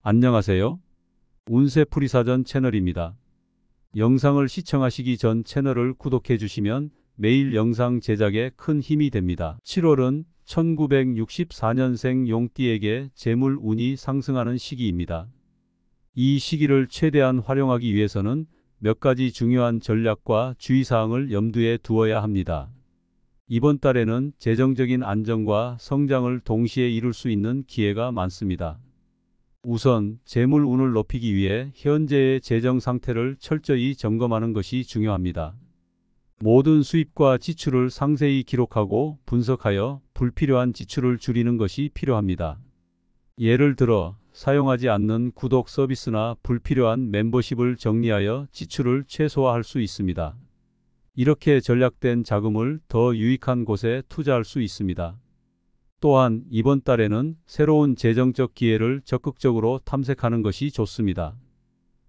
안녕하세요. 운세풀이사전 채널입니다. 영상을 시청하시기 전 채널을 구독해 주시면 매일 영상 제작에 큰 힘이 됩니다. 7월은 1964년생 용띠에게 재물 운이 상승하는 시기입니다. 이 시기를 최대한 활용하기 위해서는 몇 가지 중요한 전략과 주의사항을 염두에 두어야 합니다. 이번 달에는 재정적인 안정과 성장을 동시에 이룰 수 있는 기회가 많습니다. 우선 재물 운을 높이기 위해 현재의 재정 상태를 철저히 점검하는 것이 중요합니다. 모든 수입과 지출을 상세히 기록하고 분석하여 불필요한 지출을 줄이는 것이 필요합니다. 예를 들어 사용하지 않는 구독 서비스나 불필요한 멤버십을 정리하여 지출을 최소화할 수 있습니다. 이렇게 절약된 자금을 더 유익한 곳에 투자할 수 있습니다. 또한 이번 달에는 새로운 재정적 기회를 적극적으로 탐색하는 것이 좋습니다.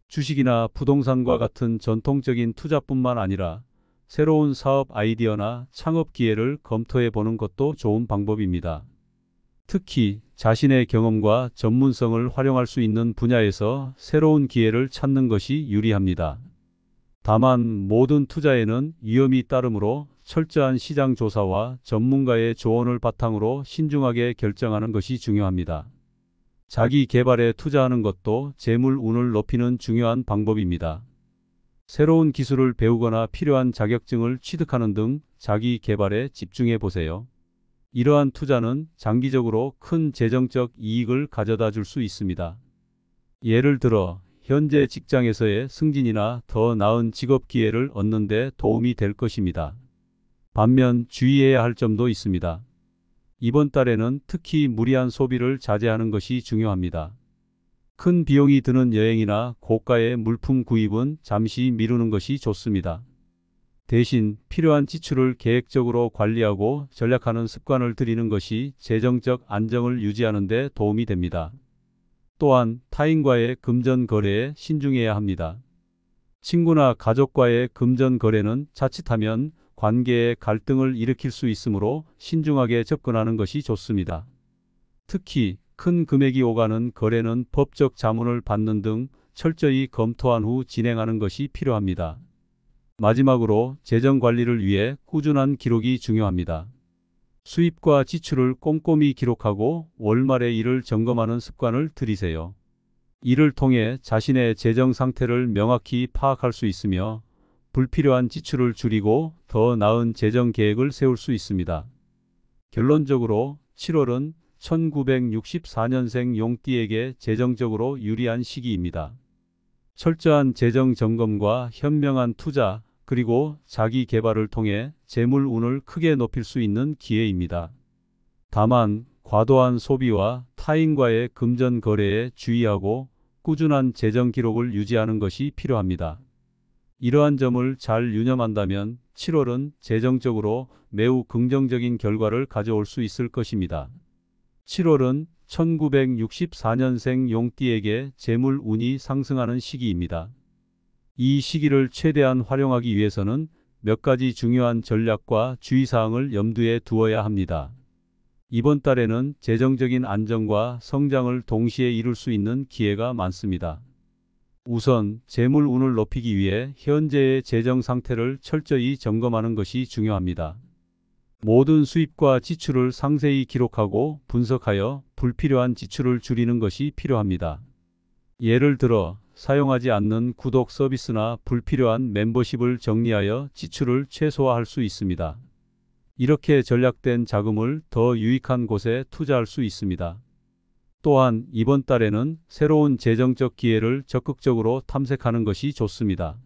주식이나 부동산과 같은 전통적인 투자뿐만 아니라 새로운 사업 아이디어나 창업 기회를 검토해 보는 것도 좋은 방법입니다. 특히 자신의 경험과 전문성을 활용할 수 있는 분야에서 새로운 기회를 찾는 것이 유리합니다. 다만 모든 투자에는 위험이 따르므로 철저한 시장 조사와 전문가의 조언을 바탕으로 신중하게 결정하는 것이 중요합니다. 자기 개발에 투자하는 것도 재물 운을 높이는 중요한 방법입니다. 새로운 기술을 배우거나 필요한 자격증을 취득하는 등 자기 개발에 집중해 보세요. 이러한 투자는 장기적으로 큰 재정적 이익을 가져다 줄 수 있습니다. 예를 들어 현재 직장에서의 승진이나 더 나은 직업 기회를 얻는 데 도움이 될 것입니다. 반면 주의해야 할 점도 있습니다. 이번 달에는 특히 무리한 소비를 자제하는 것이 중요합니다. 큰 비용이 드는 여행이나 고가의 물품 구입은 잠시 미루는 것이 좋습니다. 대신 필요한 지출을 계획적으로 관리하고 절약하는 습관을 들이는 것이 재정적 안정을 유지하는 데 도움이 됩니다. 또한 타인과의 금전 거래에 신중해야 합니다. 친구나 가족과의 금전 거래는 자칫하면 관계에 갈등을 일으킬 수 있으므로 신중하게 접근하는 것이 좋습니다. 특히 큰 금액이 오가는 거래는 법적 자문을 받는 등 철저히 검토한 후 진행하는 것이 필요합니다. 마지막으로 재정 관리를 위해 꾸준한 기록이 중요합니다. 수입과 지출을 꼼꼼히 기록하고 월말에 이를 점검하는 습관을 들이세요. 이를 통해 자신의 재정 상태를 명확히 파악할 수 있으며 불필요한 지출을 줄이고 더 나은 재정 계획을 세울 수 있습니다. 결론적으로 7월은 1964년생 용띠에게 재정적으로 유리한 시기입니다. 철저한 재정 점검과 현명한 투자, 그리고 자기 개발을 통해 재물 운을 크게 높일 수 있는 기회입니다. 다만 과도한 소비와 타인과의 금전 거래에 주의하고 꾸준한 재정 기록을 유지하는 것이 필요합니다. 이러한 점을 잘 유념한다면 7월은 재정적으로 매우 긍정적인 결과를 가져올 수 있을 것입니다. 7월은 1964년생 용띠에게 재물 운이 상승하는 시기입니다. 이 시기를 최대한 활용하기 위해서는 몇 가지 중요한 전략과 주의사항을 염두에 두어야 합니다. 이번 달에는 재정적인 안정과 성장을 동시에 이룰 수 있는 기회가 많습니다. 우선 재물 운을 높이기 위해 현재의 재정 상태를 철저히 점검하는 것이 중요합니다. 모든 수입과 지출을 상세히 기록하고 분석하여 불필요한 지출을 줄이는 것이 필요합니다. 예를 들어 사용하지 않는 구독 서비스나 불필요한 멤버십을 정리하여 지출을 최소화할 수 있습니다. 이렇게 절약된 자금을 더 유익한 곳에 투자할 수 있습니다. 또한 이번 달에는 새로운 재정적 기회를 적극적으로 탐색하는 것이 좋습니다.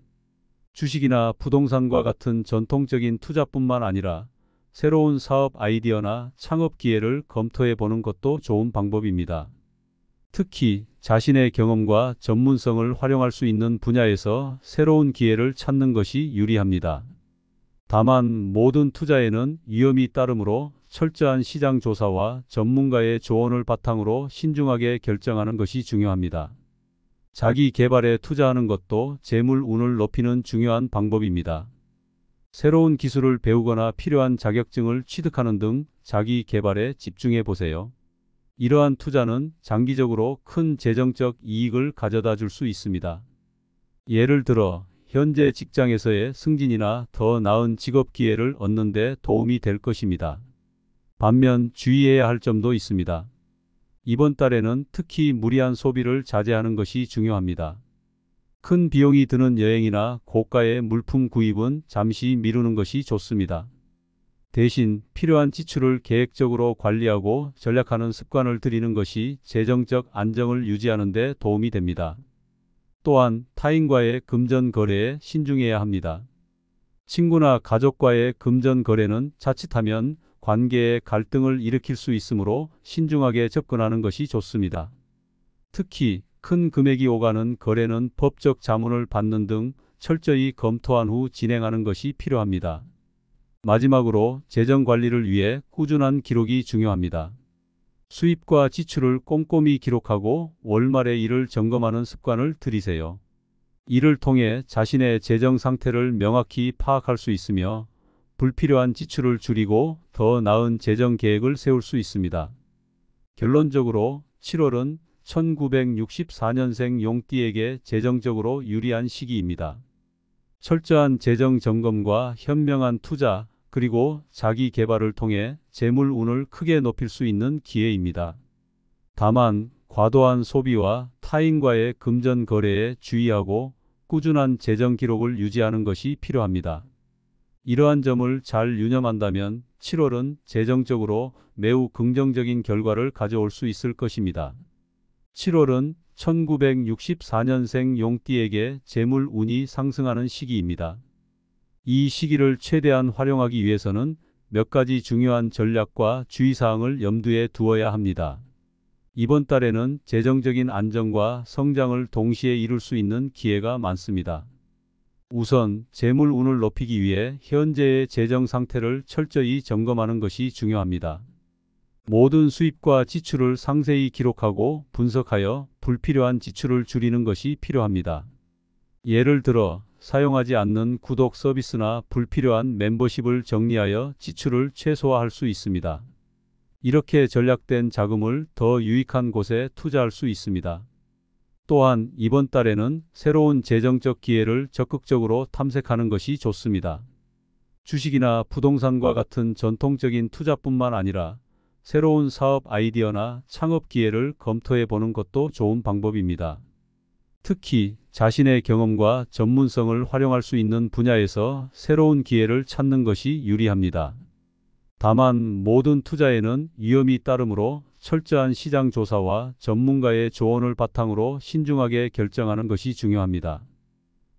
주식이나 부동산과 같은 전통적인 투자뿐만 아니라 새로운 사업 아이디어나 창업 기회를 검토해 보는 것도 좋은 방법입니다. 특히 자신의 경험과 전문성을 활용할 수 있는 분야에서 새로운 기회를 찾는 것이 유리합니다. 다만 모든 투자에는 위험이 따르므로 철저한 시장 조사와 전문가의 조언을 바탕으로 신중하게 결정하는 것이 중요합니다. 자기 개발에 투자하는 것도 재물 운을 높이는 중요한 방법입니다. 새로운 기술을 배우거나 필요한 자격증을 취득하는 등 자기 개발에 집중해 보세요. 이러한 투자는 장기적으로 큰 재정적 이익을 가져다 줄 수 있습니다. 예를 들어 현재 직장에서의 승진이나 더 나은 직업 기회를 얻는 데 도움이 될 것입니다. 반면 주의해야 할 점도 있습니다. 이번 달에는 특히 무리한 소비를 자제하는 것이 중요합니다. 큰 비용이 드는 여행이나 고가의 물품 구입은 잠시 미루는 것이 좋습니다. 대신 필요한 지출을 계획적으로 관리하고 전략하는 습관을 들이는 것이 재정적 안정을 유지하는 데 도움이 됩니다. 또한 타인과의 금전 거래에 신중해야 합니다. 친구나 가족과의 금전 거래는 자칫하면 관계에 갈등을 일으킬 수 있으므로 신중하게 접근하는 것이 좋습니다. 특히 큰 금액이 오가는 거래는 법적 자문을 받는 등 철저히 검토한 후 진행하는 것이 필요합니다. 마지막으로 재정 관리를 위해 꾸준한 기록이 중요합니다. 수입과 지출을 꼼꼼히 기록하고 월말에 이를 점검하는 습관을 들이세요. 이를 통해 자신의 재정 상태를 명확히 파악할 수 있으며 불필요한 지출을 줄이고 더 나은 재정 계획을 세울 수 있습니다. 결론적으로 7월은 1964년생 용띠에게 재정적으로 유리한 시기입니다. 철저한 재정 점검과 현명한 투자, 그리고 자기 개발을 통해 재물 운을 크게 높일 수 있는 기회입니다. 다만 과도한 소비와 타인과의 금전 거래에 주의하고 꾸준한 재정 기록을 유지하는 것이 필요합니다. 이러한 점을 잘 유념한다면 7월은 재정적으로 매우 긍정적인 결과를 가져올 수 있을 것입니다. 7월은 1964년생 용띠에게 재물 운이 상승하는 시기입니다. 이 시기를 최대한 활용하기 위해서는 몇 가지 중요한 전략과 주의사항을 염두에 두어야 합니다. 이번 달에는 재정적인 안정과 성장을 동시에 이룰 수 있는 기회가 많습니다. 우선 재물 운을 높이기 위해 현재의 재정 상태를 철저히 점검하는 것이 중요합니다. 모든 수입과 지출을 상세히 기록하고 분석하여 불필요한 지출을 줄이는 것이 필요합니다. 예를 들어 사용하지 않는 구독 서비스나 불필요한 멤버십을 정리하여 지출을 최소화할 수 있습니다. 이렇게 절약된 자금을 더 유익한 곳에 투자할 수 있습니다. 또한 이번 달에는 새로운 재정적 기회를 적극적으로 탐색하는 것이 좋습니다. 주식이나 부동산과 같은 전통적인 투자뿐만 아니라 새로운 사업 아이디어나 창업 기회를 검토해 보는 것도 좋은 방법입니다. 특히 자신의 경험과 전문성을 활용할 수 있는 분야에서 새로운 기회를 찾는 것이 유리합니다. 다만 모든 투자에는 위험이 따르므로 철저한 시장 조사와 전문가의 조언을 바탕으로 신중하게 결정하는 것이 중요합니다.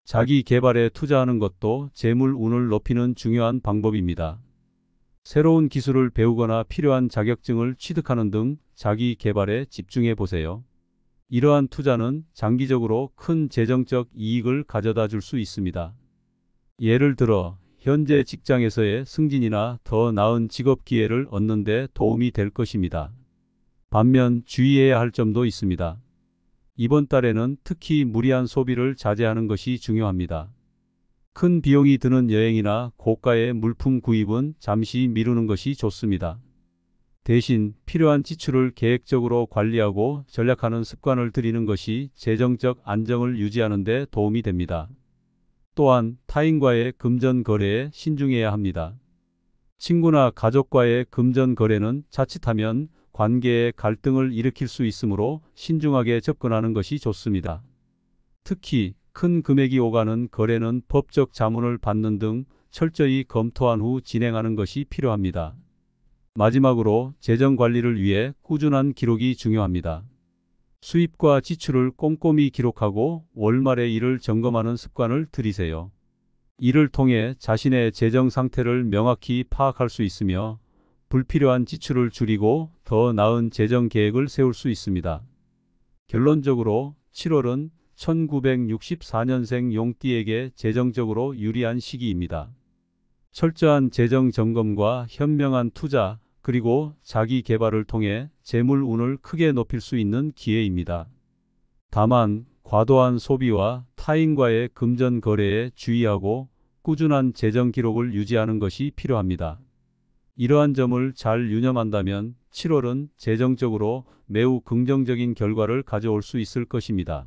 자기 개발에 투자하는 것도 재물 운을 높이는 중요한 방법입니다. 새로운 기술을 배우거나 필요한 자격증을 취득하는 등 자기 개발에 집중해 보세요. 이러한 투자는 장기적으로 큰 재정적 이익을 가져다 줄 수 있습니다. 예를 들어 현재 직장에서의 승진이나 더 나은 직업 기회를 얻는 데 도움이 될 것입니다. 반면 주의해야 할 점도 있습니다. 이번 달에는 특히 무리한 소비를 자제하는 것이 중요합니다. 큰 비용이 드는 여행이나 고가의 물품 구입은 잠시 미루는 것이 좋습니다. 대신 필요한 지출을 계획적으로 관리하고 전략하는 습관을 들이는 것이 재정적 안정을 유지하는 데 도움이 됩니다. 또한 타인과의 금전 거래에 신중해야 합니다. 친구나 가족과의 금전 거래는 자칫하면 관계에 갈등을 일으킬 수 있으므로 신중하게 접근하는 것이 좋습니다. 특히 큰 금액이 오가는 거래는 법적 자문을 받는 등 철저히 검토한 후 진행하는 것이 필요합니다. 마지막으로 재정 관리를 위해 꾸준한 기록이 중요합니다. 수입과 지출을 꼼꼼히 기록하고 월말에 이를 점검하는 습관을 들이세요. 이를 통해 자신의 재정 상태를 명확히 파악할 수 있으며 불필요한 지출을 줄이고 더 나은 재정 계획을 세울 수 있습니다. 결론적으로 7월은 1964년생 용띠에게 재정적으로 유리한 시기입니다. 철저한 재정 점검과 현명한 투자, 그리고 자기 개발을 통해 재물 운을 크게 높일 수 있는 기회입니다. 다만 과도한 소비와 타인과의 금전 거래에 주의하고 꾸준한 재정 기록을 유지하는 것이 필요합니다. 이러한 점을 잘 유념한다면 7월은 재정적으로 매우 긍정적인 결과를 가져올 수 있을 것입니다.